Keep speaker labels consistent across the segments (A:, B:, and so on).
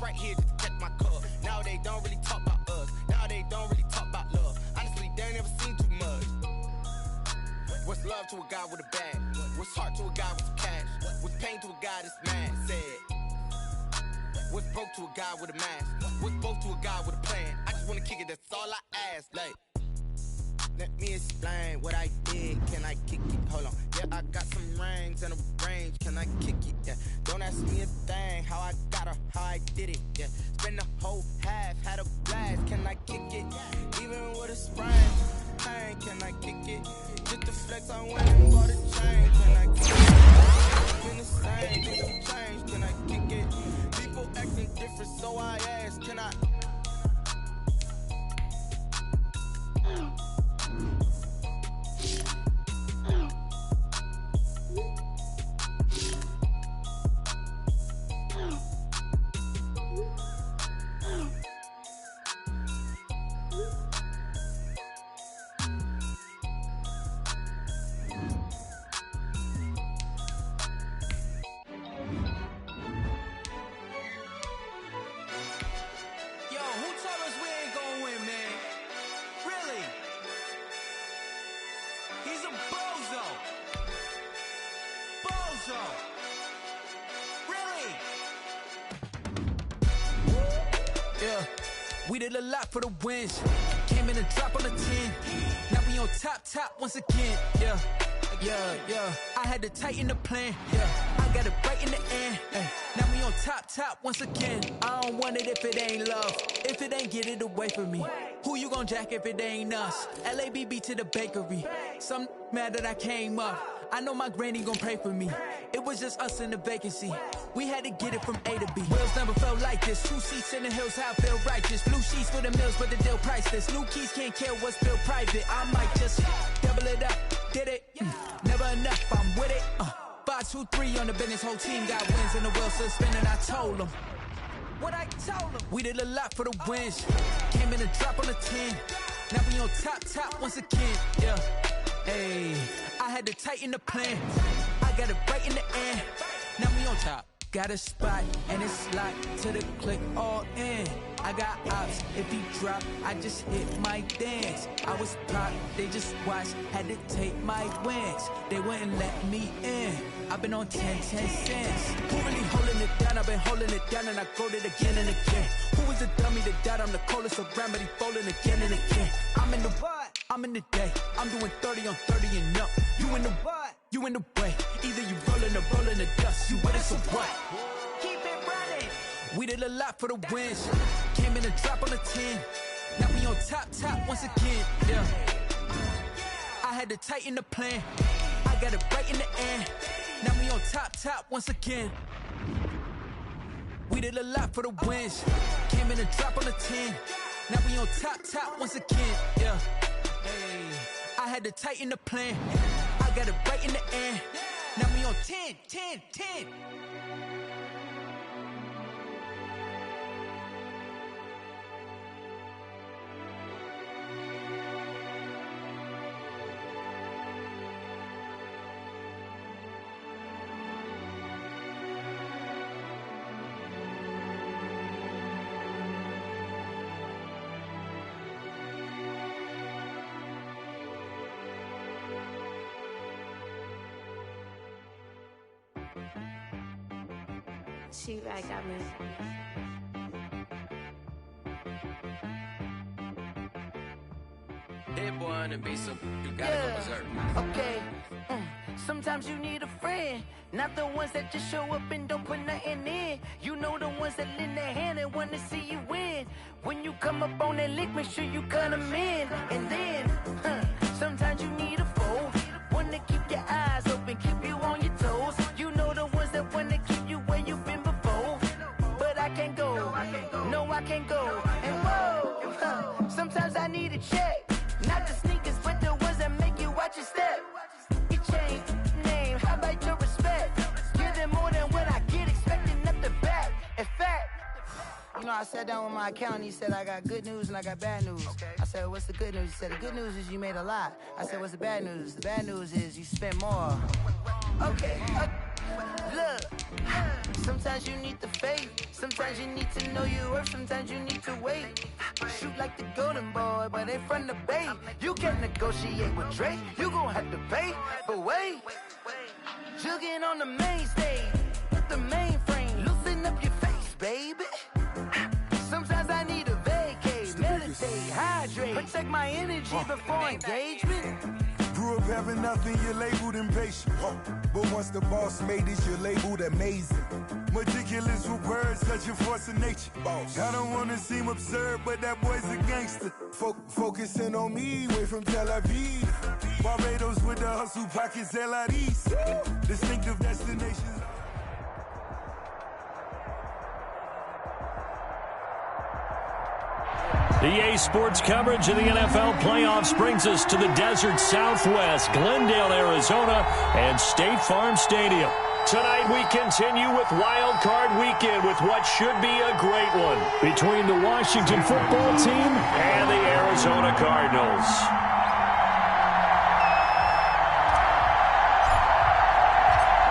A: right here just to catch my cup. Now they don't really talk about us. Now they don't really talk about love. Honestly, they ain't never seen too much. What's love to a guy with a bag? What's heart to a guy with some cash? What's pain to a guy that's mad? Said. What's broke to a guy with a mask? What's both to a guy with a plan? I just wanna kick it, that's all I ask. Like, let me explain what I did. Can I kick it? Hold on. Yeah, I got some rings and a range. Can I kick it? Yeah. Don't ask me a thing. How I got her, how I did it. Yeah. Spend the whole half, had a blast. Can I kick it? Even with a sprain. Pain, can I kick it? Just the flex, I went and bought a chain. Can I kick it? Been the same, need some change. Can I kick it? People acting different, so I ask, can I?
B: We did a lot for the wins. Came in and drop on the 10. Now we on top once again. Yeah. I had to tighten the plan. Yeah, I got it right in the end. Now we on top once again. I don't want it if it ain't love. If it ain't, get it away from me. Who you gon' jack if it ain't us? LABB to the bakery. Some mad that I came up. I know my granny gon' pray for me. It was just us in the vacancy. We had to get it from A to B. Wheels never felt like this. 2 seats in the hills, how I feel righteous. Blue sheets for the mills, but the deal priceless. New keys can't kill what's built private. I might just double it up. Did it? Never enough, I'm with it. 5, 2, 3 on the business. Whole team got wins and the wheels still spinning. I told them what I told them. We did a lot for the wins. Came in and drop on the 10. Now we on top once again. Yeah. Hey, I had to tighten the plan. I got it right in the end. Now we on top. Got a spot and it's locked to the click all in. I got ops, if he drop, I just hit my dance. I was pop, they just watched, had to take my wins. They wouldn't let me in. I've been on 10 cents. Who really holding it down? I've been holding it down and I go it again and again. Who was the dummy that died? I'm the coldest around, but he folding again and again. I'm in the what? I'm in the day. I'm doing 30 on 30 and up. You in the what? You in the way. Either you rolling or rolling the dust. You with it, so what? Keep it running. We did a lot for the wins. Came in and drop on the 10. Now we on top once again. Yeah. I had to tighten the plan. I got it right in the end. Now we on top once again. We did a lot for the wins. Came in and drop on the 10. Now we on top once again. Yeah. Hey, I had to tighten the plan. I got it right in the end. Now we on 10.
C: She right got me.
D: That boy on the beat, so you gotta go berserk.
E: Okay. Sometimes you need a friend, not the ones that just show up and don't put nothing in. You know the ones that lend their hand and want to see you win. When you come up on that lick, make sure you cut them in. And then, sometimes you need a foe, one to keep your eyes open, keep you on your toes. You know the ones that want to keep you where you've been before. But I can't go, no I can't go. And whoa, sometimes I need a check, not the sneakers, but the ones that make you watch your step. Your chain, name, how about your respect? Give them more than what I get, expecting up the back. In fact, you know, I sat down with my accountant, he said I got good news and I got bad news. I said, what's the good news? He said, the good news is you made a lot. I said, what's the bad news? The bad news is you spent more. Okay, look, Sometimes you need the faith. Sometimes you need to know your worth. Sometimes you need to wait. Shoot like the golden boy, but ain't from the bay. You can't negotiate with Drake. You gon' have to pay. But wait, jugging on the main stage, the mainframe. Loosen up your face, baby. Sometimes I need a vacate, meditate, hydrate, protect my energy before engagement.
F: Grew up having nothing, you're labeled impatient. But once the boss made it, you're labeled amazing. Meticulous with words, such a force of nature. I don't wanna seem absurd, but that boy's a gangster. Focusing on me, way from Tel Aviv. Barbados with the hustle pockets, LREs. Distinctive destinations.
G: EA Sports coverage of the NFL playoffs brings us to the desert Southwest, Glendale, Arizona, and State Farm Stadium. Tonight we continue with Wild Card Weekend with what should be a great one between the Washington football team and the Arizona Cardinals.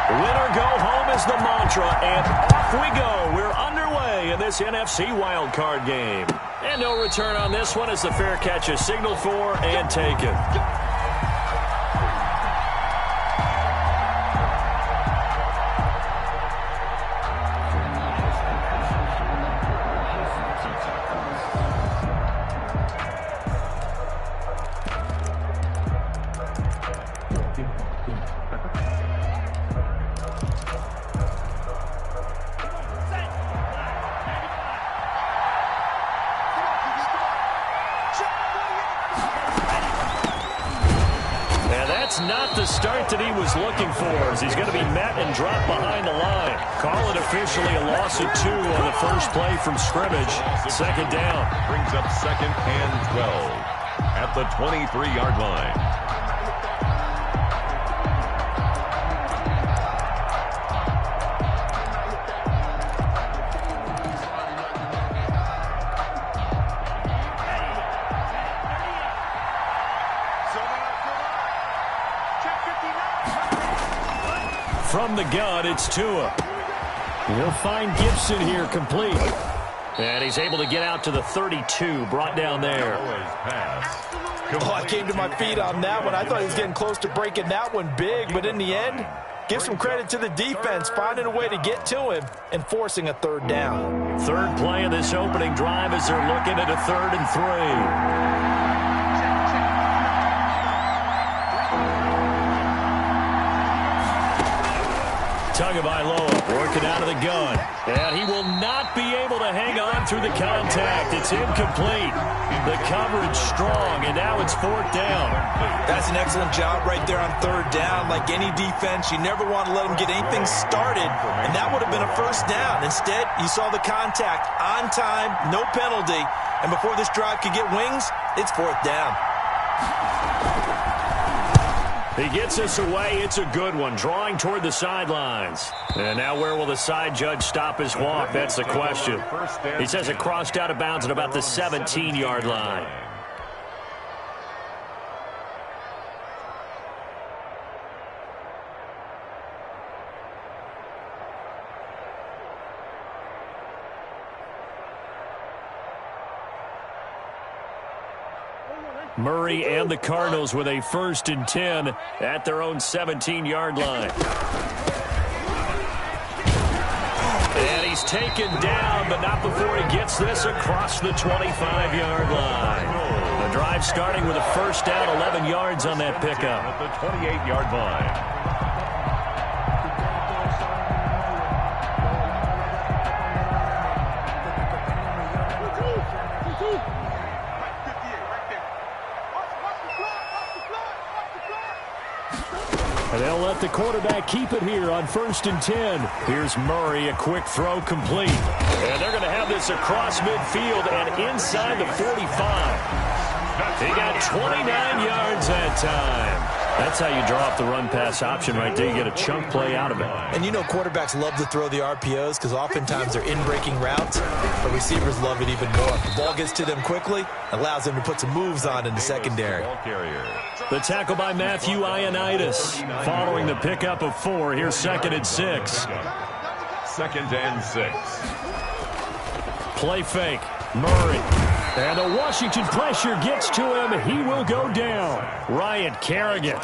G: Win or go home is the mantra, and off we go. We're underway in this NFC Wild Card game. And no return on this one as the fair catch is signaled for and taken. Not the start that he was looking for, as he's going to be met and dropped behind the line. Call it officially a loss of 2 on the first play from scrimmage. Second down.
H: Brings up 2nd and 12 at the 23-yard line.
G: From the gun, it's Tua. He'll find Gibson here complete. And he's able to get out to the 32, brought down there.
I: Oh, I came to my feet on that one. I thought he was getting close to breaking that one big, but in the end, give some credit to the defense, finding a way to get to him and forcing a 3rd down.
G: Third play of this opening drive as they're looking at a 3rd and 3. Tagovailoa working out of the gun. And he will not be able to hang on through the contact. It's incomplete. The coverage strong, and now it's 4th down.
I: That's an excellent job right there on 3rd down. Like any defense, you never want to let them get anything started, and that would have been a 1st down. Instead, you saw the contact on time, no penalty, and before this drive could get wings, it's 4th down.
G: He gets us away. It's a good one. Drawing toward the sidelines. And now where will the side judge stop his walk? That's the question. He says it crossed out of bounds at about the 17-yard line. Murray and the Cardinals with a 1st and 10 at their own 17-yard line. And he's taken down, but not before he gets this across the 25-yard line. The drive starting with a 1st down, 11 yards on that pickup.
H: At the 28-yard line.
G: And they'll let the quarterback keep it here on 1st and 10. Here's Murray, a quick throw complete. And they're going to have this across midfield and inside the 45. He got 29 yards that time. That's how you draw up the run-pass option right there. You get a chunk play out of it.
I: And you know quarterbacks love to throw the RPOs because oftentimes they're in-breaking routes, but receivers love it even more. The ball gets to them quickly, allows them to put some moves on in the secondary.
G: The tackle by Matthew Ioannidis. Following the pickup of 4, here's 2nd and 6.
H: 2nd and 6.
G: Play fake. Murray. And the Washington pressure gets to him. He will go down. Ryan Kerrigan.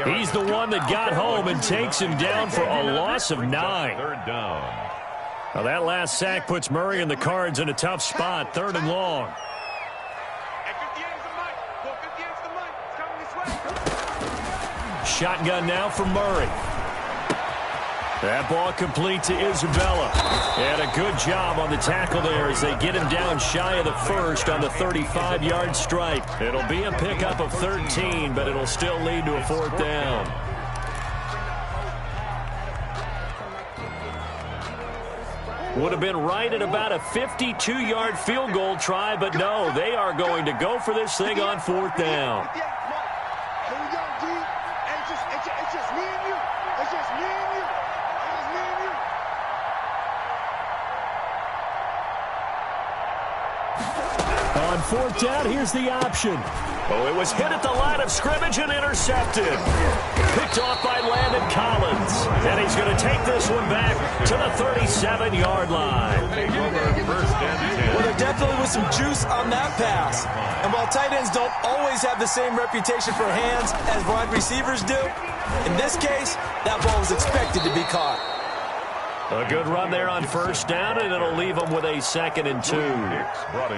G: He's the one that got home and takes him down for a loss of 9.
H: 3rd down.
G: Now that last sack puts Murray and the Cards in a tough spot. 3rd and long. Shotgun now for Murray. That ball complete to Isabella. And a good job on the tackle there as they get him down shy of the first on the 35-yard strike. It'll be a pickup of 13, but it'll still lead to a 4th down. Would have been right at about a 52-yard field goal try, but no, they are going to go for this thing on 4th down. On 4th down, here's the option. Oh, it was hit at the line of scrimmage and intercepted. Picked off by Landon Collins. And he's going to take this one back to the 37-yard line.
I: Well, there definitely was some juice on that pass. And while tight ends don't always have the same reputation for hands as wide receivers do, in this case, that ball was expected to be caught.
G: A good run there on 1st down, and it'll leave them with a 2nd and 2.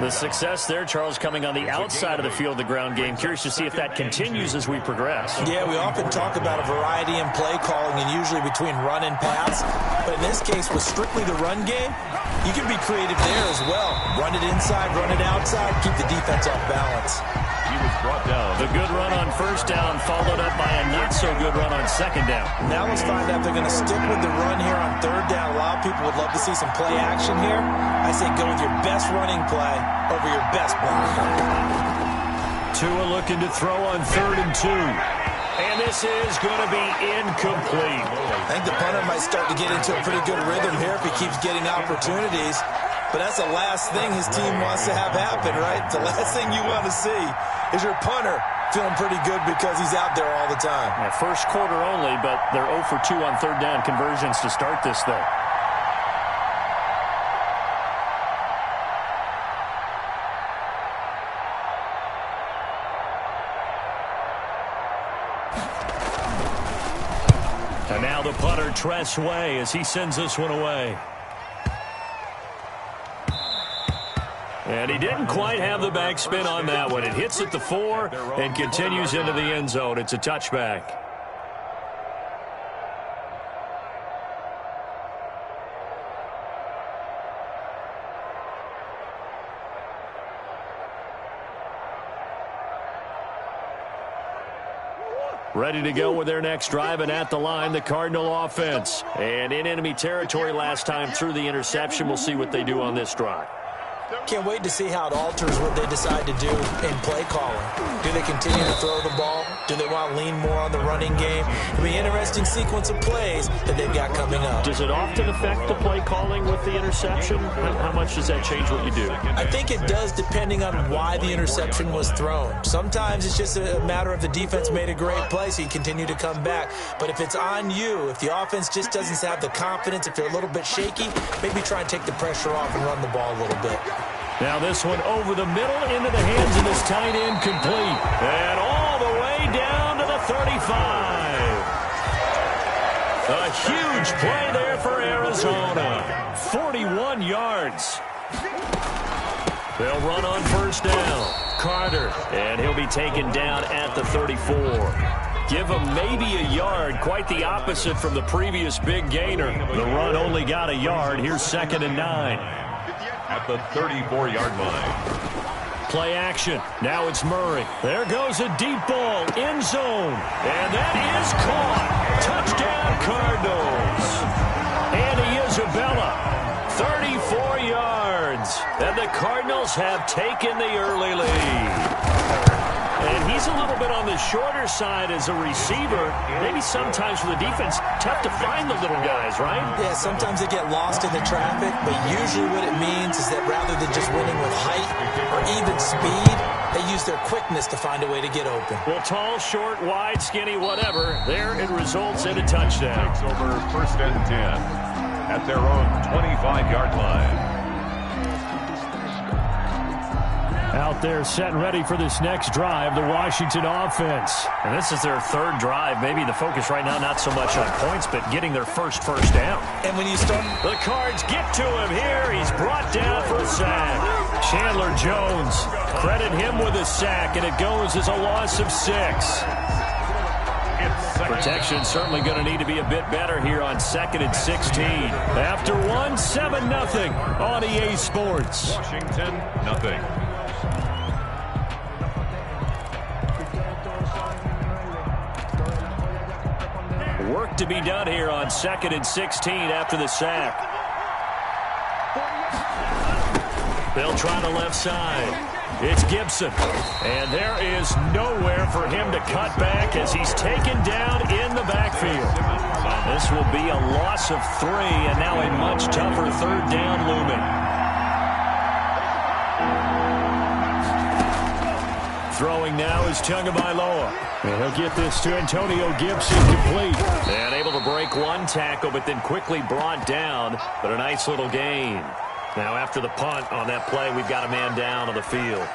G: The success there, Charles, coming on the outside of the field, the ground game. Curious to see if that continues as we progress.
I: Yeah, we often talk about a variety in play calling and usually between run and pass. But in this case, with strictly the run game, you can be creative there as well. Run it inside, run it outside, keep the defense off balance.
H: He was brought down.
G: The good run on 1st down followed up by a not-so-good run on 2nd down.
I: Now let's find out if they're going to stick with the run here on 3rd down. A lot of people would love to see some play action here. I say go with your best running play over your best blocker.
G: Tua looking to throw on 3rd and 2. And this is going to be incomplete.
I: I think the punter might start to get into a pretty good rhythm here if he keeps getting opportunities. But that's the last thing his team wants to have happen, right? The last thing you want to see is your punter feeling pretty good because he's out there all the time.
G: Yeah, first quarter only, but they're 0 for 2 on 3rd down conversions to start this thing. And now the punter, Tress Way, as he sends this one away. And he didn't quite have the backspin on that one. It hits at the 4 and continues into the end zone. It's a touchback. Ready to go with their next drive, and at the line, the Cardinal offense. And in enemy territory last time through the interception. We'll see what they do on this drive.
I: Can't wait to see how it alters what they decide to do in play calling. Do they continue to throw the ball? Do they want to lean more on the running game? It'll be an interesting sequence of plays that they've got coming up.
G: Does it often affect the play calling with the interception? How much does that change what you do?
I: I think it does depending on why the interception was thrown. Sometimes it's just a matter of the defense made a great play, so you continue to come back. But if it's on you, if the offense just doesn't have the confidence, if they're a little bit shaky, maybe try and take the pressure off and run the ball a little bit.
G: Now this one over the middle into the hands of this tight end, complete. And all the way down to the 35. A huge play there for Arizona. 41 yards. They'll run on 1st down. Carter, and he'll be taken down at the 34. Give him maybe a yard, quite the opposite from the previous big gainer. The run only got a yard. Here's 2nd and 9.
H: At the 34-yard line.
G: Play action. Now it's Murray. There goes a deep ball. End zone. And that is caught. Touchdown, Cardinals. Andy Isabella. 34 yards. And the Cardinals have taken the early lead. And he's a little bit on the shorter side as a receiver. Maybe sometimes for the defense, tough to find the little guys, right?
I: Yeah, sometimes they get lost in the traffic, but usually what it means is that rather than just winning with height or even speed, they use their quickness to find a way to get open.
G: Well, tall, short, wide, skinny, whatever, there it results in a touchdown.
H: Takes over 1st and 10. at their own 25-yard line.
G: Out there set and ready for this next drive, the Washington offense.
J: And this is their third drive. Maybe the focus right now not so much on points, but getting their first down.
I: And when you start...
J: The Cards get to him here. He's brought down for a sack. Chandler Jones, credit him with a sack, and it goes as a loss of 6. Protection certainly going to need to be a bit better here on 2nd and 16. After 1, 7-0 on EA Sports.
H: Washington, nothing.
J: Work to be done here on 2nd and 16 after the sack. They'll try the left side. It's Gibson. And there is nowhere for him to cut back as he's taken down in the backfield. This will be a loss of 3 and now a much tougher 3rd down looming. Throwing now is Tagovailoa.
G: And he'll get this to Antonio Gibson complete.
J: And able to break 1 tackle, but then quickly brought down. But a nice little gain. Now after the punt on that play, we've got a man down on the field.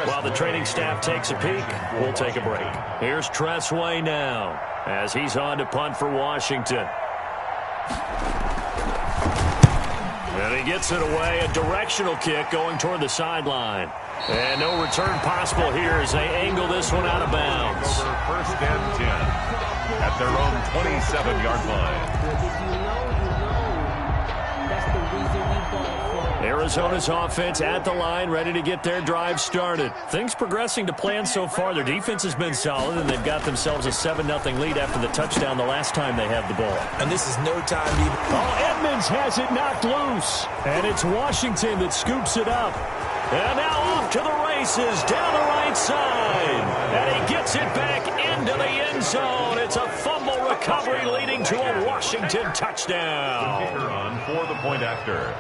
J: While the training staff takes a peek, we'll take a break. Here's Tressway now as he's on to punt for Washington. And he gets it away, a directional kick going toward the sideline. And no return possible here as they angle this one out of bounds.
H: Over 1st and 10 at their own 27-yard line.
J: Arizona's offense at the line, ready to get their drive started. Things progressing to plan so far. Their defense has been solid, and they've got themselves a 7-0 lead after the touchdown the last time they had the ball.
I: And this is no time to even...
G: Oh, Edmonds has it knocked loose. And it's Washington that scoops it up.
J: And now off to the races down the right side. And he gets it back into the end zone. It's a fumble recovery leading to a Washington touchdown.
H: Kicker on for the point after.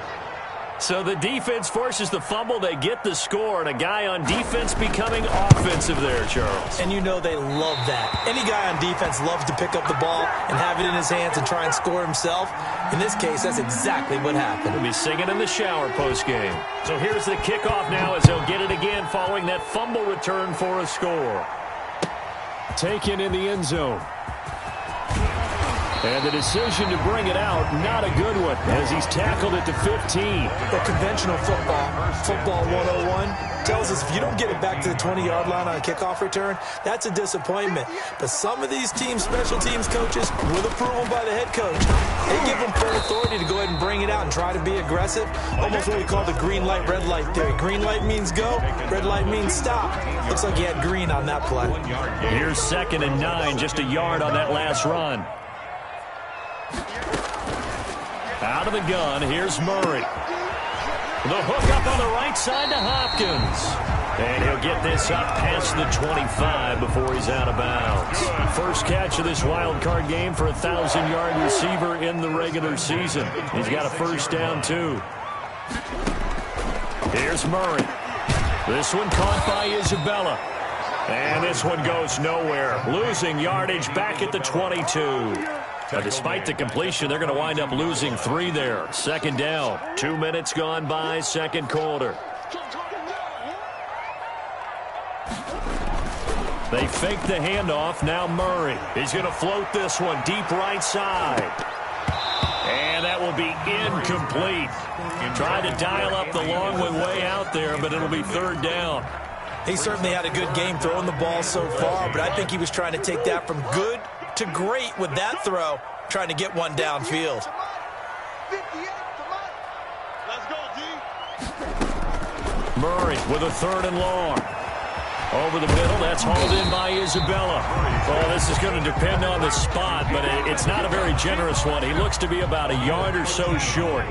J: So the defense forces the fumble. They get the score, and a guy on defense becoming offensive there, Charles.
I: And you know they love that. Any guy on defense loves to pick up the ball and have it in his hands and try and score himself. In this case, that's exactly what happened.
J: He'll be singing in the shower post-game. So here's the kickoff now as they'll get it again following that fumble return for a score.
G: Taken in the end zone. And the decision to bring it out, not a good one, as he's tackled at the 15.
I: The conventional football 101, tells us if you don't get it back to the 20-yard line on a kickoff return, that's a disappointment. But some of these teams, special teams coaches, with approval by the head coach, they give them full authority to go ahead and bring it out and try to be aggressive. Almost what we call the green light, red light theory. Green light means go, red light means stop. Looks like he had green on that play.
J: Here's 2nd and 9, just a yard on that last run. Out of the gun, here's Murray. The hook up on the right side to Hopkins. And he'll get this up past the 25 before he's out of bounds. First catch of this wild card game for a 1,000-yard receiver in the regular season. He's got a first down, too. Here's Murray. This one caught by Isabella. And this one goes nowhere. Losing yardage back at the 22. Now, despite the completion, they're going to wind up losing 3 there. 2nd down. 2 minutes gone by, 2nd quarter. They fake the handoff. Now Murray. He's going to float this one deep right side. And that will be incomplete. Tried to dial up the long one way out there, but it'll be 3rd down.
I: He certainly had a good game throwing the ball so far, but I think he was trying to take that from good to great with that throw, trying to get one downfield.
J: Murray with a 3rd and long. Over the middle, that's hauled in by Isabella. Oh, this is going to depend on the spot, but it's not a very generous one. He looks to be about a yard or so short.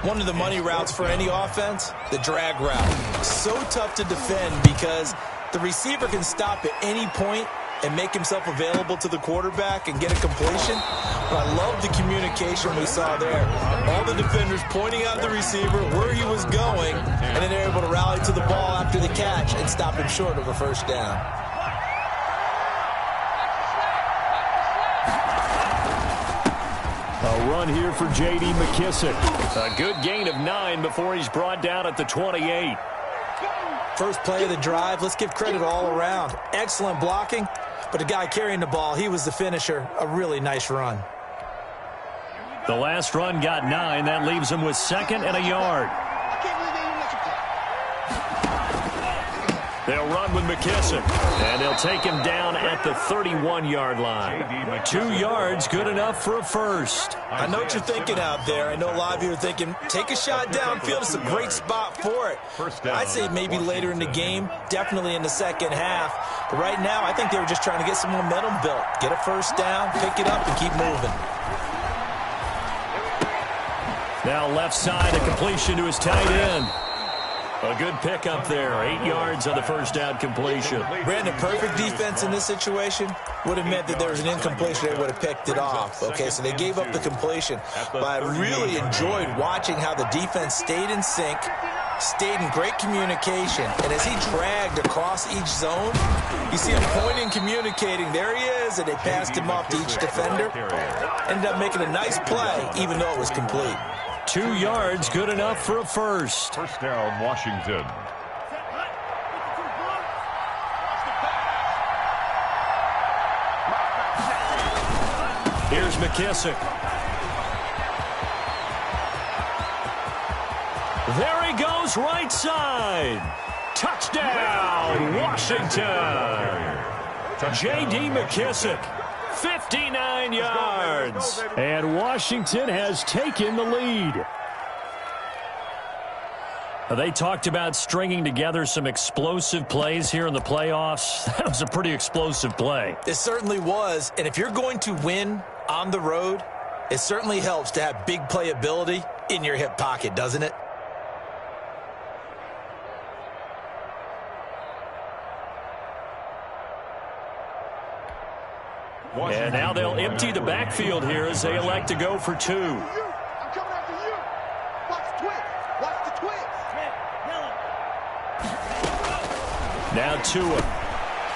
I: One of the money routes for any offense, the drag route. So tough to defend because the receiver can stop at any point and make himself available to the quarterback and get a completion. But I love the communication we saw there. All the defenders pointing out the receiver where he was going, and then they're able to rally to the ball after the catch and stop him short of a first down.
G: A run here for J.D. McKissick. A good gain of 9 before he's brought down at the 28.
I: First play of the drive, let's give credit all around. Excellent blocking, but the guy carrying the ball, he was the finisher. A really nice run.
G: The last run got 9. That leaves him with 2nd and a yard. They'll run with McKissick, and they'll take him down at the 31-yard line. 2 yards, good enough for a first.
I: I know what you're thinking out there. I know a lot of you are thinking, take a shot downfield. It's a great spot for it. I'd say maybe later in the game, definitely in the second half. But right now, I think they were just trying to get some momentum built. Get a first down, pick it up, and keep moving.
G: Now left side, a completion to his tight end. A good pickup there. 8 yards on the first down completion.
I: Brandon, perfect defense in this situation would have meant that there was an incompletion. They would have picked it off. Okay, so they gave up the completion. But I really enjoyed watching how the defense stayed in sync, stayed in great communication. And as he dragged across each zone, you see him pointing, communicating. There he is, and they passed him off to each defender. Ended up making a nice play, even though it was complete.
G: 2 yards, good enough for a first.
H: First down, Washington.
G: Here's McKissick. There he goes, right side. Touchdown, Washington. J.D. McKissick. 59 yards. And Washington has taken the lead. They talked about stringing together some explosive plays here in the playoffs. That was a pretty explosive play.
I: It certainly was. And if you're going to win on the road, it certainly helps to have big playability in your hip pocket, doesn't it?
G: And now they'll empty the backfield here as they elect to go for 2.
K: I'm coming after you. Watch the twins. Watch the twins.
G: Now Tua.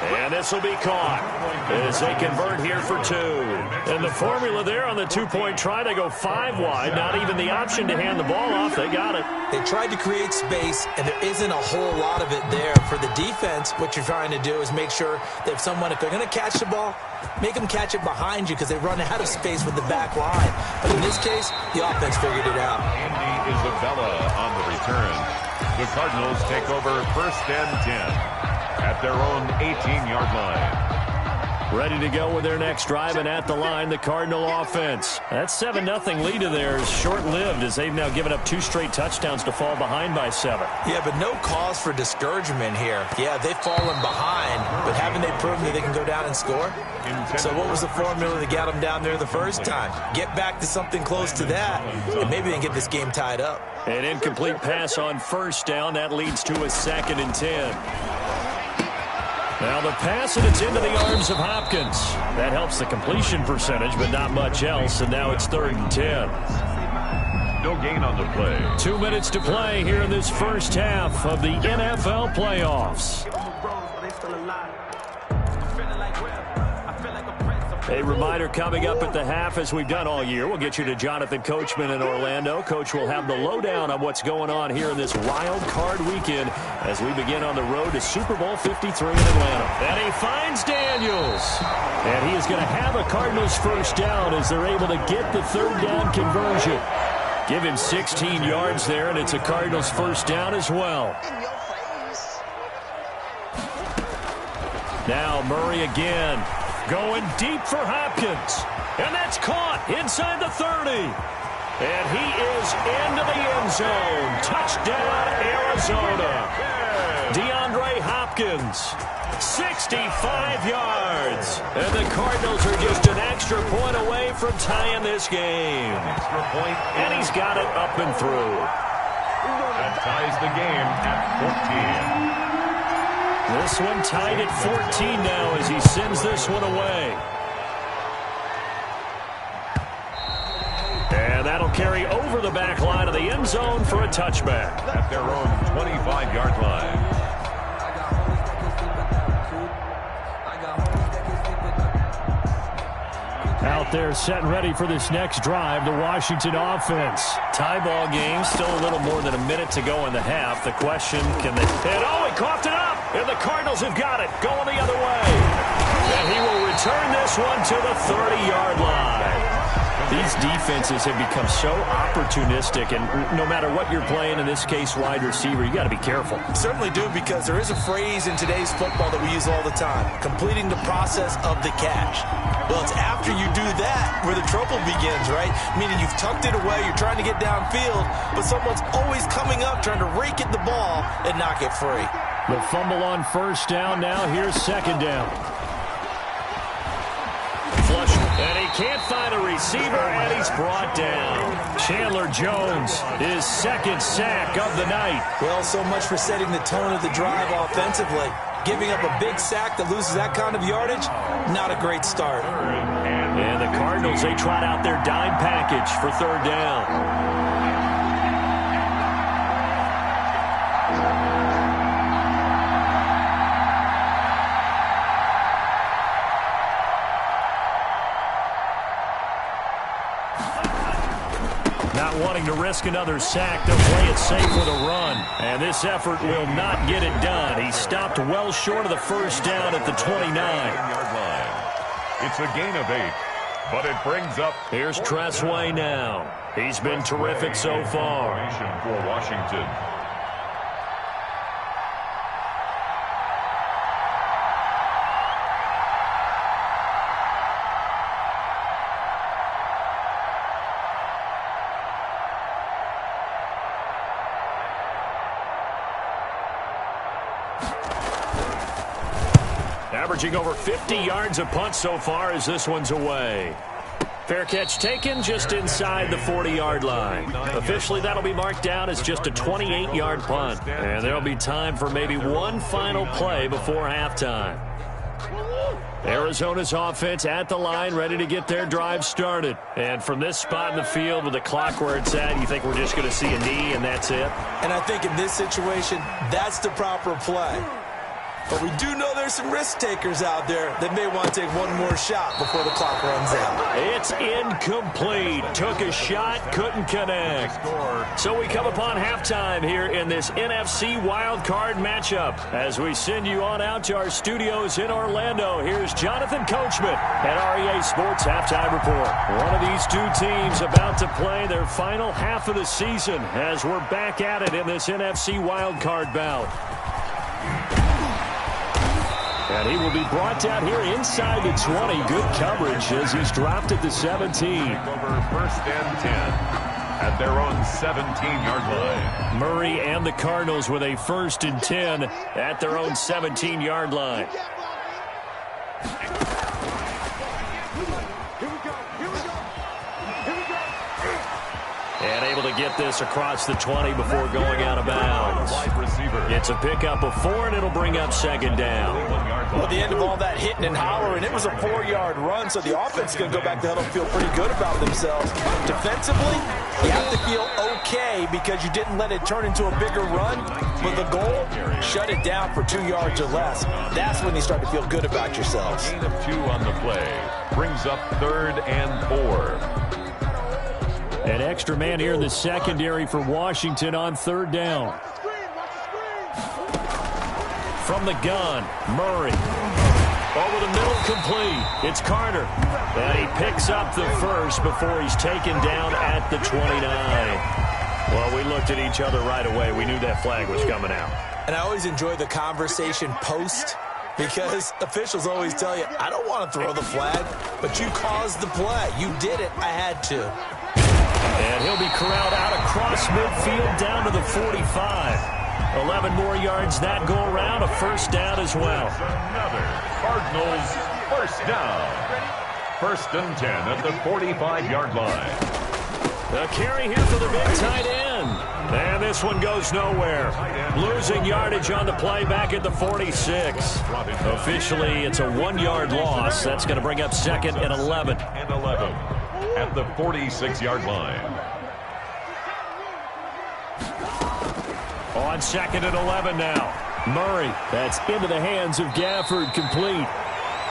G: And this will be caught as they convert here for 2. And the formula there on the 2-point try, they go 5 wide. Not even the option to hand the ball off. They got it.
I: They tried to create space, and there isn't a whole lot of it there. For the defense, what you're trying to do is make sure that if they're going to catch the ball, make them catch it behind you because they run out of space with the back line. But in this case, the offense figured it out.
H: Andy Isabella on the return. The Cardinals take over 1st and 10 at their own 18-yard line.
G: Ready to go with their next drive, and at the line, the Cardinal offense. That 7-0 lead of theirs short-lived as they've now given up 2 straight touchdowns to fall behind by 7.
I: Yeah, but no cause for discouragement here. Yeah, they've fallen behind, but haven't they proven that they can go down and score? So what was the formula that got them down there the first time? Get back to something close to that, and maybe they can get this game tied up.
G: An incomplete pass on first down. That leads to a 2nd and 10. Now the pass, and it's into the arms of Hopkins. That helps the completion percentage, but not much else, and now it's 3rd and 10.
H: No gain on the play.
G: 2 minutes to play here in this first half of the NFL playoffs. A reminder coming up at the half, as we've done all year. We'll get you to Jonathan Coachman in Orlando. Coach will have the lowdown on what's going on here in this wild card weekend as we begin on the road to Super Bowl 53 in Atlanta. And he finds Daniels. And he is going to have a Cardinals first down as they're able to get the 3rd down conversion. Give him 16 yards there, and it's a Cardinals first down as well. Now Murray again. Going deep for Hopkins. And that's caught inside the 30. And he is into the end zone. Touchdown, Arizona. DeAndre Hopkins, 65 yards. And the Cardinals are just an extra point away from tying this game.
H: Extra point.
G: And he's got it up and through.
H: That ties the game at 14.
G: This one tied at 14 now as he sends this one away. And that'll carry over the back line of the end zone for a touchback.
H: At their own 25-yard line.
G: Out there set and ready for this next drive, the Washington offense.
J: Tie ball game, still a little more than a minute to go in the half. The question, can they... And oh, he coughed it up! And the Cardinals have got it, going the other way. And he will return this one to the 30-yard line. These defenses have become so opportunistic, and no matter what you're playing, in this case wide receiver, you got to be careful.
I: Certainly do, because there is a phrase in today's football that we use all the time, completing the process of the catch. Well, it's after you do that where the trouble begins, right? Meaning you've tucked it away, you're trying to get downfield, but someone's always coming up trying to rake at the ball and knock it free.
G: The fumble on first down. Now here's second down.
J: Flush, and he can't find a receiver, and he's brought down. Chandler Jones, his second sack of the night.
I: Well, so much for setting the tone of the drive offensively. Giving up a big sack that loses that kind of yardage, not a great start.
J: And the Cardinals, they trot out their dime package for third down.
G: Wanting to risk another sack, they'll play it safe with a run. And this effort will not get it done. He stopped well short of the first down at the 29-yard
H: line. It's a gain of 8, but it brings up...
J: Here's Tressway now. He's been terrific so far.
H: For Washington.
J: Averaging over 50 yards a punt so far as this one's away. Fair catch taken just inside the 40-yard line. Officially, that'll be marked down as just a 28-yard punt. And there'll be time for maybe one final play before halftime. Arizona's offense at the line, ready to get their drive started. And from this spot in the field with the clock where it's at, you think we're just going to see a knee and that's it?
I: And I think in this situation, that's the proper play. But we do know there's some risk takers out there that may want to take one more shot before the clock runs out.
J: It's incomplete. Took a shot, couldn't connect. So we come upon halftime here in this NFC wildcard matchup. As we send you on out to our studios in Orlando, here's Jonathan Coachman at REA Sports Halftime Report. One of these two teams about to play their final half of the season as we're back at it in this NFC wildcard bout. And he will be brought down here inside the 20. Good coverage as he's dropped at the 17.
H: Over first and 10 at their own 17-yard line.
G: Murray and the Cardinals with a first and 10 at their own 17-yard line. And able to get this across the 20 before going out of bounds. It's a pickup of 4, and it'll bring up second down.
I: Well, at the end of all that hitting and hollering, it was a 4-yard run, so the offense is going to go back to the huddle and feel pretty good about themselves. Defensively, you have to feel okay because you didn't let it turn into a bigger run, but the goal, shut it down for 2 yards or less. That's when you start to feel good about yourselves.
H: Gain of 2 on the play brings up 3rd and 4.
G: An extra man here in the secondary for Washington on 3rd down. From the gun, Murray. Over the middle, complete. It's Carter. And he picks up the first before he's taken down at the 29. Well, we looked at each other right away. We knew that flag was coming out.
I: And I always enjoy the conversation post, because officials always tell you, I don't want to throw the flag, but you caused the play. You did it. I had to.
G: And he'll be corralled out across midfield down to the 45. 11 more yards that go around, a first down as well.
H: Another Cardinals first down. 1st and 10 at the 45-yard line.
G: The carry here for the big tight end. And this one goes nowhere. Losing yardage on the play back at the 46. Officially, it's a 1-yard loss. That's going to bring up 2nd and 11.
H: And 11 at the 46-yard line.
G: On 2nd and 11 now. Murray, that's into the hands of Gafford, complete.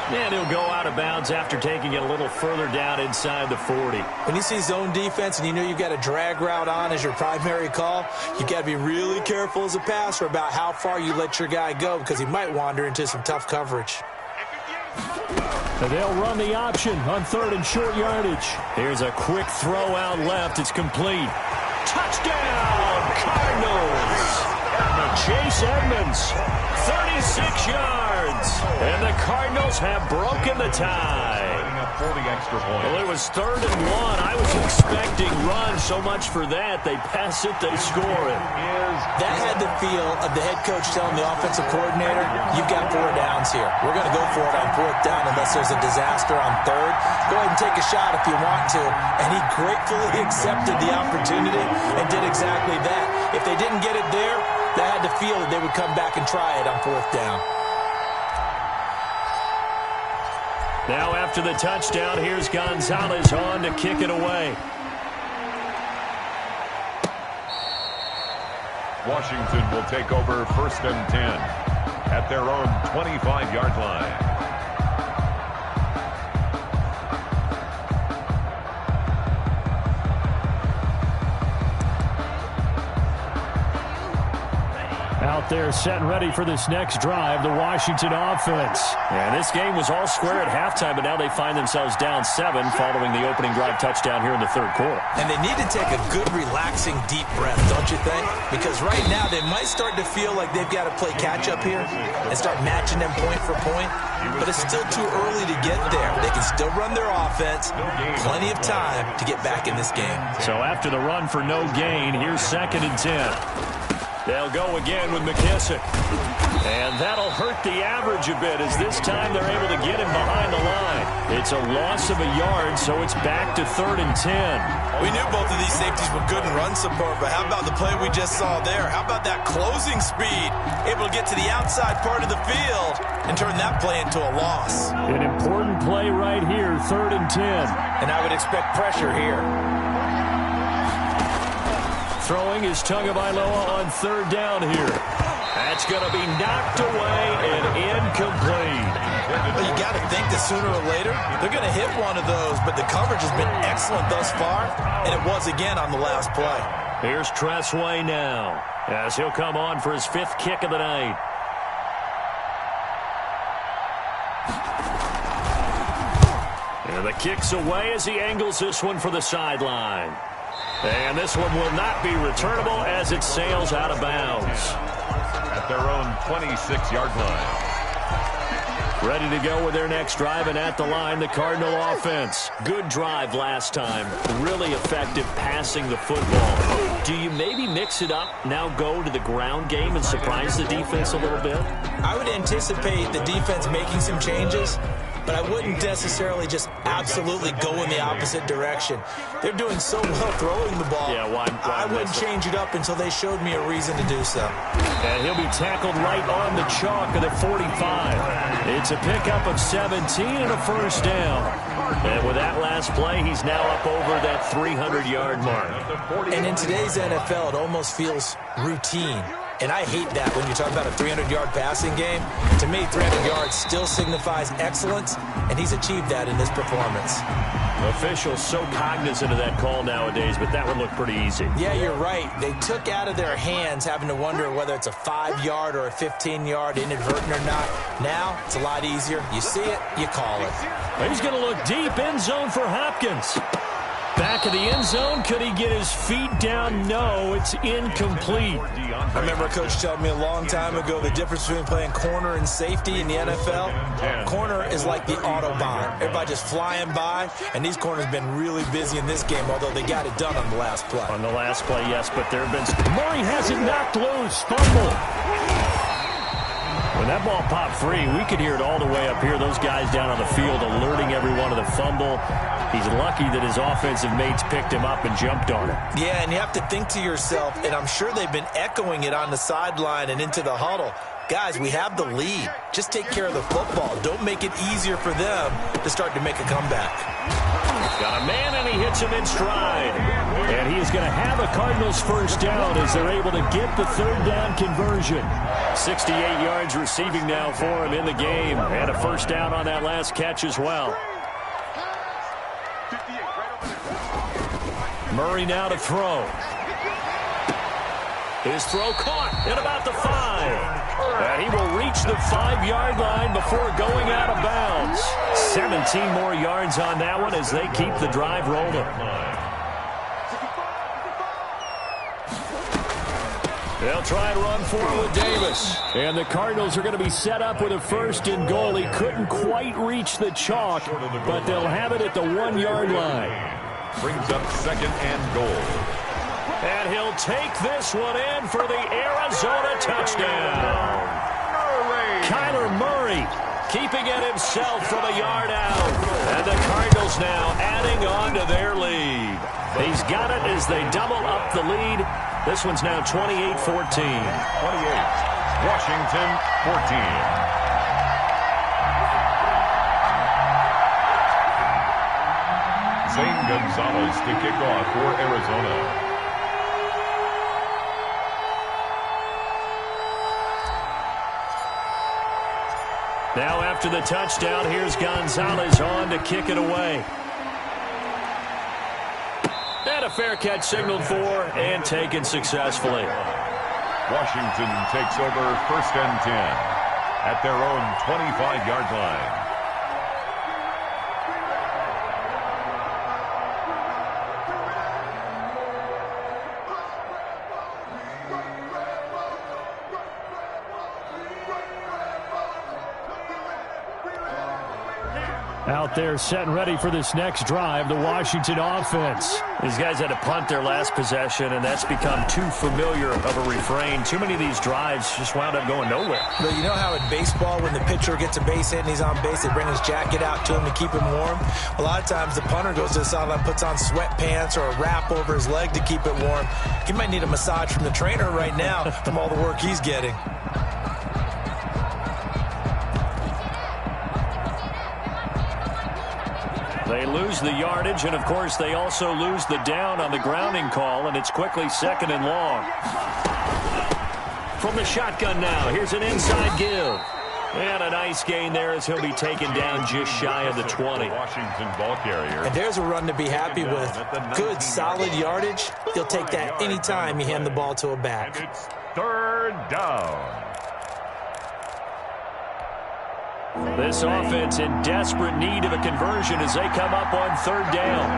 J: And he'll go out of bounds after taking it a little further down inside the 40.
I: When you see zone defense and you know you've got a drag route on as your primary call, you've got to be really careful as a passer about how far you let your guy go because he might wander into some tough coverage.
G: And they'll run the option on 3rd and short yardage.
J: Here's a quick throw out left. It's complete. Touchdown, Cardinals! Chase Edmonds, 36 yards. And the Cardinals have broken the tie.
H: 40 extra points.
J: Well, it was 3rd and 1. I was expecting run. So much for that. They pass it, they score it.
I: That had the feel of the head coach telling the offensive coordinator, you've got 4 downs here. We're going to go for it on 4th down unless there's a disaster on 3rd. Go ahead and take a shot if you want to. And he gratefully accepted the opportunity and did exactly that. If they didn't get it there, they had to feel that they would come back and try it on 4th down.
J: Now after the touchdown, here's Gonzalez on to kick it away.
H: Washington will take over 1st and 10 at their own 25-yard line.
G: Out there set and ready for this next drive, the Washington offense.
J: And this game was all square at halftime, but now they find themselves down 7 following the opening drive touchdown here in the 3rd quarter.
I: And they need to take a good, relaxing, deep breath, don't you think? Because right now they might start to feel like they've got to play catch-up here and start matching them point for point. But it's still too early to get there. They can still run their offense. Plenty of time to get back in this game.
J: So after the run for no gain, here's 2nd and 10. They'll go again with McKissick. And that'll hurt the average a bit as this time they're able to get him behind the line. It's a loss of a yard, so it's back to 3rd and 10.
I: We knew both of these safeties were good in run support, but how about the play we just saw there? How about that closing speed? Able to get to the outside part of the field and turn that play into a loss.
G: An important play right here, 3rd and 10.
I: And I would expect pressure here.
J: Throwing is Tagovailoa on 3rd down here. That's going to be knocked away and incomplete.
I: Well, you got to think that sooner or later they're going to hit one of those, but the coverage has been excellent thus far, and it was again on the last play.
J: Here's Tressway now as he'll come on for his 5th kick of the night. And the kick's away as he angles this one for the sideline. And this one will not be returnable as it sails out of bounds.
H: At their own 26-yard line.
J: Ready to go with their next drive, and at the line, the Cardinal offense. Good drive last time. Really effective passing the football. Do you maybe mix it up, now go to the ground game and surprise the defense a little bit?
I: I would anticipate the defense making some changes, but I wouldn't necessarily just absolutely go in the opposite direction. They're doing so well throwing the ball.
J: Yeah, why
I: I wouldn't change it up until they showed me a reason to do so.
J: And he'll be tackled right on the chalk of the 45. It's a pickup of 17 and a 1st down. And with that last play, he's now up over that 300-yard mark.
I: And in today's NFL, it almost feels routine. And I hate that when you talk about a 300-yard passing game. To me, 300 yards still signifies excellence, and he's achieved that in this performance.
J: Officials so cognizant of that call nowadays, but that would look pretty easy.
I: Yeah, you're right. They took out of their hands having to wonder whether it's a 5-yard or a 15-yard inadvertent or not. Now, it's a lot easier. You see it, you call it.
J: He's going to look deep end zone for Hopkins. Back of the end zone. Could he get his feet down? No, it's incomplete.
I: I remember a coach telling me a long time ago the difference between playing corner and safety in the NFL. Corner is like the Autobahn. Everybody just flying by, and these corners have been really busy in this game, although they got it done on the last play.
J: On the last play, yes, but there have been... Murray has it knocked loose. Fumble. When that ball popped free, we could hear it all the way up here. Those guys down on the field alerting everyone of the fumble. He's lucky that his offensive mates picked him up and jumped on it.
I: Yeah, and you have to think to yourself, and I'm sure they've been echoing it on the sideline and into the huddle. Guys, we have the lead. Just take care of the football. Don't make it easier for them to start to make a comeback.
J: Got a man, and he hits him in stride.
G: And he is going to have a Cardinals first down as they're able to get the third down conversion.
J: 68 yards receiving now for him in the game. And a first down on that last catch as well.
G: Murray now to throw. His throw caught at about the 5. And he will reach the 5-yard line before going out of bounds. 17 more yards on that one as they keep the drive rolling. They'll try and run forward with Davis. And the Cardinals are going to be set up with a 1st and goal. He couldn't quite reach the chalk, but they'll have it at the 1-yard line.
H: Brings up 2nd and goal.
G: And he'll take this one in for the Arizona touchdown. Kyler Murray keeping it himself from a yard out. And the Cardinals now adding on to their lead. He's got it as they double up the lead. This one's now 28-14.
H: 28. Washington 14. Zane Gonzalez to kick off for Arizona.
G: Now after the touchdown, here's Gonzalez on to kick it away. And a fair catch signaled for and taken successfully.
H: Washington takes over 1st and 10 at their own 25-yard line.
G: Out there set and ready for this next drive, the Washington offense. These guys had to punt their last possession, and that's become too familiar of a refrain. Too many of these drives just wound up going nowhere.
I: But you know how in baseball, when the pitcher gets a base hit and he's on base, they bring his jacket out to him to keep him warm? A lot of times the punter goes to the sideline, puts on sweatpants or a wrap over his leg to keep it warm. He might need a massage from the trainer right now from all the work he's getting.
G: They lose the yardage, and, of course, they also lose the down on the grounding call, and it's quickly 2nd and long. From the shotgun now, here's an inside give. And a nice gain there as he'll be taken down just shy of the 20.
H: Washington ball carrier.
I: And there's a run to be happy with. Good, solid yardage. You'll take that anytime you hand the ball to a back.
H: And it's 3rd down.
G: This offense in desperate need of a conversion as they come up on 3rd down.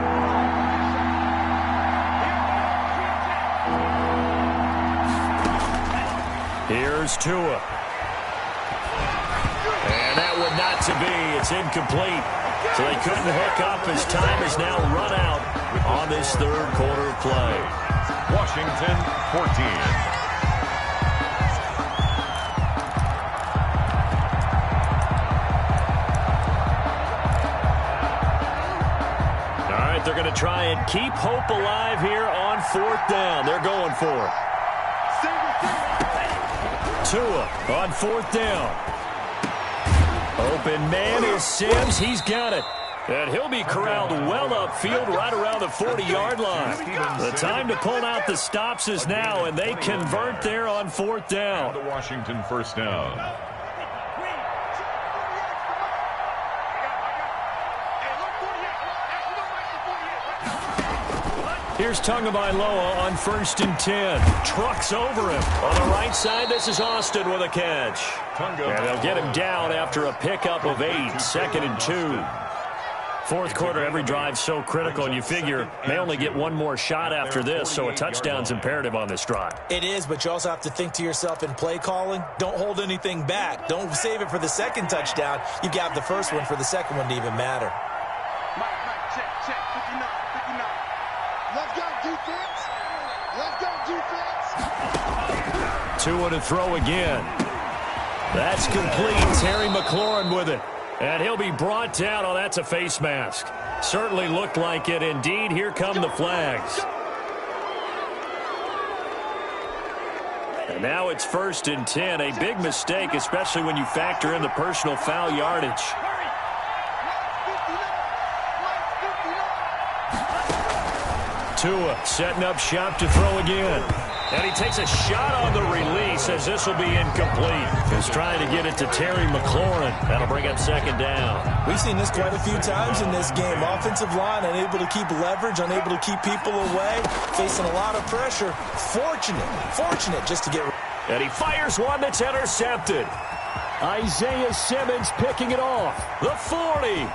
G: Here's Tua. And that one not to be. It's incomplete. So they couldn't hook up as time is now run out on this 3rd quarter of play.
H: Washington 14.
G: They're going to try and keep hope alive here on 4th down. They're going for it. Tua on 4th down. Open man is Sims. He's got it. And he'll be corralled well upfield right around the 40-yard line. The time to pull out the stops is now, and they convert there on 4th down.
H: The Washington 1st down.
G: Here's Tagovailoa on 1st and 10. Trucks over him. On the right side, this is Austin with a catch. And they'll get him down after a pickup of 8. 2nd and 2. 4th quarter, every drive so critical, and you figure they only get one more shot after this, so a touchdown's imperative on this drive.
I: It is, but you also have to think to yourself in play calling, don't hold anything back. Don't save it for the 2nd touchdown. You got the 1st one for the 2nd one to even matter.
K: Check, 59. Let's go, defense. Let's go, defense.
G: Tua to throw again. That's complete. Terry McLaurin with it. And he'll be brought down. Oh, that's a face mask. Certainly looked like it. Indeed, here come the flags. And now it's 1st and 10. A big mistake, especially when you factor in the personal foul yardage.
J: Tua setting up shop to throw again. And he takes a shot on the release as this will be incomplete. He's trying to get it to Terry McLaurin. That'll bring up second down.
I: We've seen this quite a few times in this game. Offensive line unable to keep leverage, unable to keep people away, facing a lot of pressure. Fortunate just to get...
J: And he fires one that's intercepted. Isaiah Simmons picking it off. The 40.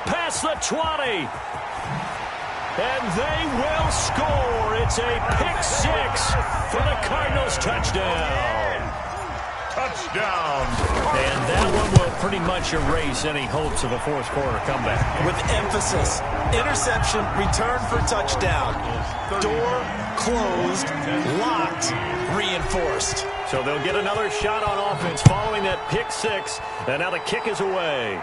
J: Past the 20. And they will score. It's a pick six for the Cardinals touchdown.
H: Touchdown.
J: And that one will pretty much erase any hopes of a fourth quarter comeback.
I: With emphasis. Interception, return for touchdown. Door closed, locked, reinforced.
J: So they'll get another shot on offense following that pick six. And now the kick is away.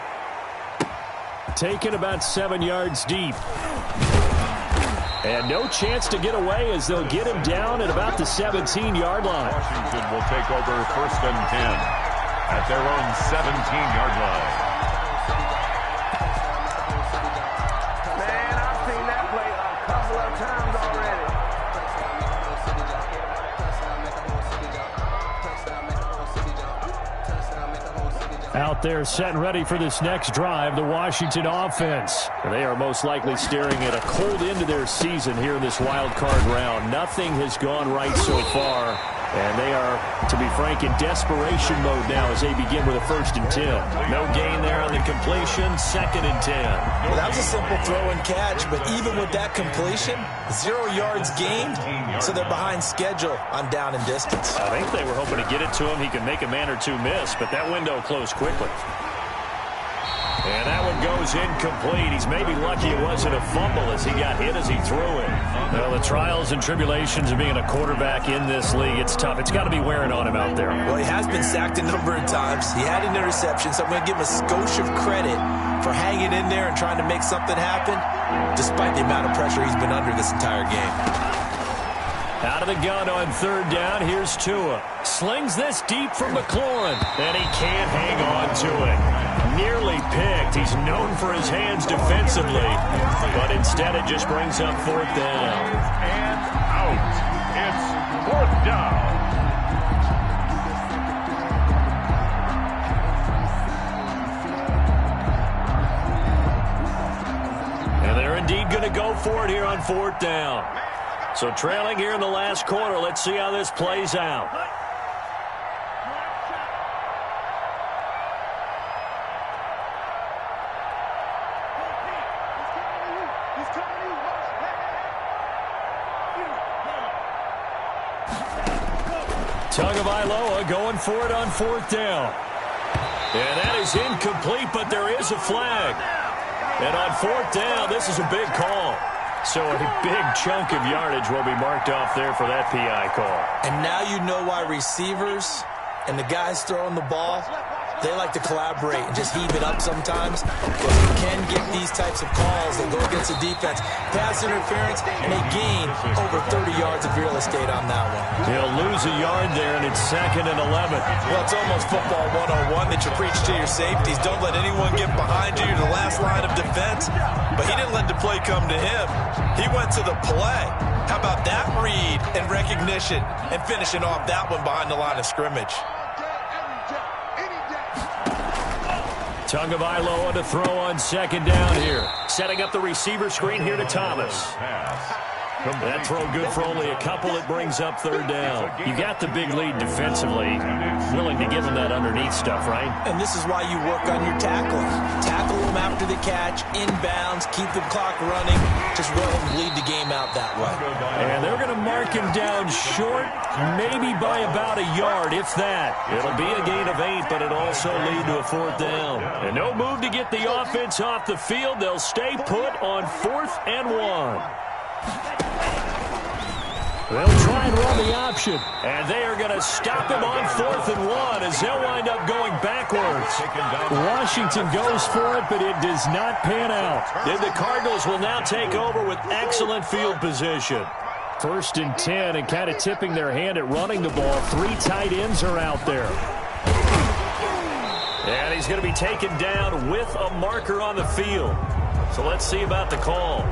J: Taken about 7 yards deep. And no chance to get away as they'll get him down at about the 17-yard line.
H: Washington will take over 1st and 10 at their own 17-yard line.
K: Man, I've seen that play a couple of times already.
G: Out there set and ready for this next drive, the Washington offense.
J: They are most likely staring at a cold end to their season here in this wild card round. Nothing has gone right so far, and they are, to be frank, in desperation mode now as they begin with a 1st and 10. No gain there on the completion, 2nd and 10.
I: Well, that was a simple throw and catch, but even with that completion, 0 yards gained, so they're behind schedule on down and distance.
J: I think they were hoping to get it to him. He could make a man or two miss, but that window closed quickly. And that one goes incomplete. He's maybe lucky it wasn't a fumble as he got hit as he threw it. Well, the trials and tribulations of being a quarterback in this league, it's tough. It's got to be wearing on him out there.
I: Well, he has been sacked a number of times. He had an interception, so I'm going to give him a skosh of credit for hanging in there and trying to make something happen, despite the amount of pressure he's been under this entire game.
J: Out of the gun on 3rd down, here's Tua. Slings this deep from McLaurin, and he can't hang on to it. Nearly picked. He's known for his hands defensively, but instead it just brings up 4th down.
H: And out. It's 4th down.
J: And they're indeed going to go for it here on 4th down. So trailing here in the last quarter, let's see how this plays out. Tagovailoa going for it on 4th down. And that is incomplete, but there is a flag. And on 4th down, this is a big call. So a big chunk of yardage will be marked off there for that PI call.
I: And now you know why receivers and the guys throwing the ball, they like to collaborate and just heave it up sometimes. Because you can get these types of calls that go against the defense. Pass interference, and they gain over 30 yards of real estate on that one.
J: He'll lose a yard there, and it's 2nd and 11.
I: Well, it's almost football 101 that you preach to your safeties. Don't let anyone get behind you. You're the last line of defense. But he didn't let the play come to him. He went to the play. How about that read and recognition and finishing off that one behind the line of scrimmage?
J: Tagovailoa to throw on 2nd down here. Setting up the receiver screen here to Thomas. That throw good for only a couple. It brings up 3rd down. You got the big lead defensively. Willing to give them that underneath stuff, right?
I: And this is why you work on your tackling. Tackle them after the catch, inbounds, keep the clock running. Just let them bleed the game out that way.
J: And they're going to mark him down short, maybe by about a yard, if that. It'll be a gain of 8, but it'll also lead to a 4th down. And no move to get the offense off the field. They'll stay put on 4th and 1. They'll try and run the option. And they are going to stop him on 4th and 1 as they'll wind up going backwards. Washington goes for it, but it does not pan out. Then the Cardinals will now take over with excellent field position.
G: 1st and 10, and kind of tipping their hand at running the ball. 3 tight ends are out there.
J: And he's going to be taken down with a marker on the field. So let's see about the call.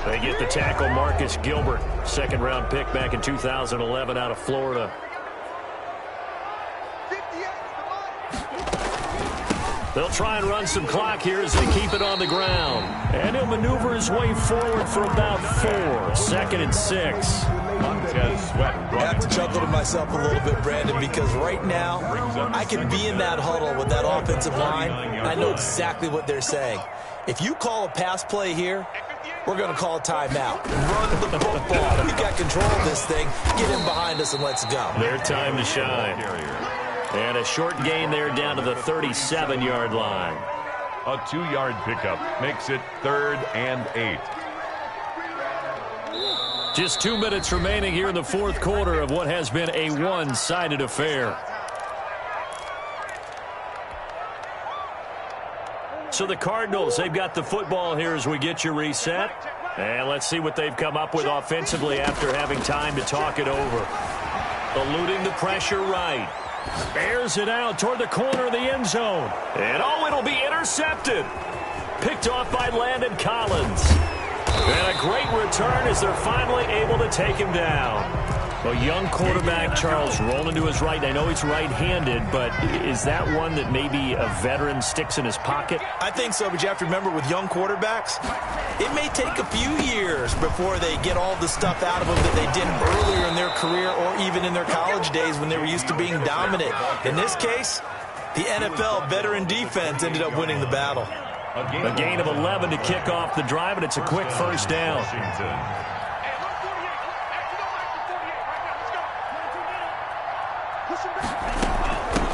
J: They get the tackle, Marcus Gilbert, second-round pick back in 2011 out of Florida. They'll try and run some clock here as they keep it on the ground. And he'll maneuver his way forward for about 4. Second and 6.
I: I have to chuckle to myself a little bit, Brandon, because right now I can be in that huddle with that offensive line. I know exactly what they're saying. If you call a pass play here, we're going to call a timeout. Run the football. We've got control of this thing. Get in behind us and let's go.
J: Their time to shine. And a short gain there down to the 37-yard line.
H: A 2-yard pickup makes it 3rd and 8.
J: Just 2 minutes remaining here in the fourth quarter of what has been a one-sided affair. So the Cardinals, they've got the football here as we get you reset. And let's see what they've come up with offensively after having time to talk it over. Eluding the pressure right. Bears it out toward the corner of the end zone. And it'll be intercepted. Picked off by Landon Collins. And a great return as they're finally able to take him down. A young quarterback, Charles, rolling to his right. I know he's right-handed, but is that one that maybe a veteran sticks in his pocket?
I: I think so, but you have to remember with young quarterbacks, it may take a few years before they get all the stuff out of them that they did earlier in their career or even in their college days when they were used to being dominant. In this case, the NFL veteran defense ended up winning the battle.
J: A gain of 11 to kick off the drive, and it's a quick first down.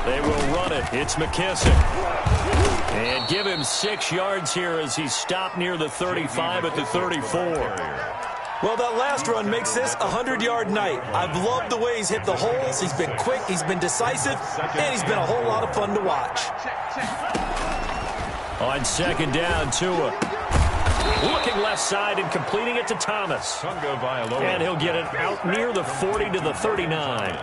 J: They will run it. It's McKissick. And give him 6 yards here as he's stopped near the 35 at the 34.
I: Well, that last run makes this a 100-yard night. I've loved the way he's hit the holes. He's been quick, he's been decisive, and he's been a whole lot of fun to watch.
J: On second down, Tua. Looking left side and completing it to Thomas. And he'll get it out near the 40 to the 39.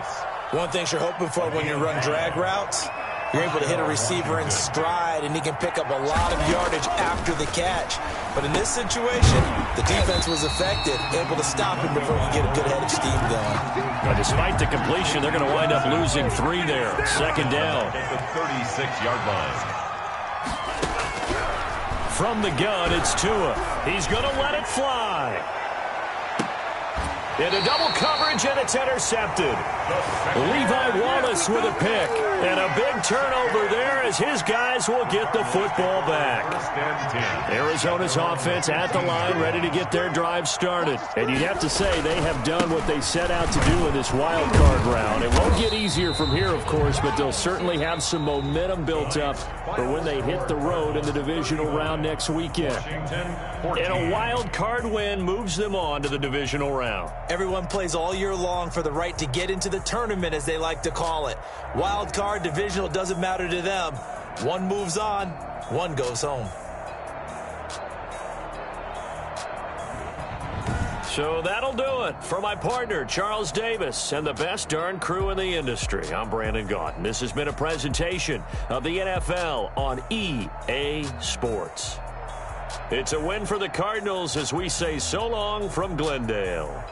I: One thing you're hoping for when you run drag routes, you're able to hit a receiver in stride, and he can pick up a lot of yardage after the catch. But in this situation, the defense was effective, able to stop him before he get a good head of steam going.
J: Now, despite the completion, they're going to wind up losing 3 there. Second down.
H: At the 36-yard line.
J: From the gun, it's Tua. He's going to let it fly. Into double coverage, and it's intercepted. Levi Wallace with a pick. And a big turnover there as his guys will get the football back. Arizona's offense at the line, ready to get their drive started. And you'd have to say they have done what they set out to do in this wild card round. It won't get easier from here, of course, but they'll certainly have some momentum built up for when they hit the road in the divisional round next weekend. And a wild card win moves them on to the divisional round.
I: Everyone plays all year long for the right to get into the tournament, as they like to call it. Wild card, divisional, doesn't matter to them. One moves on, one goes home.
J: So that'll do it for my partner, Charles Davis, and the best darn crew in the industry. I'm Brandon Gaunt, and this has been a presentation of the NFL on EA Sports. It's a win for the Cardinals as we say so long from Glendale.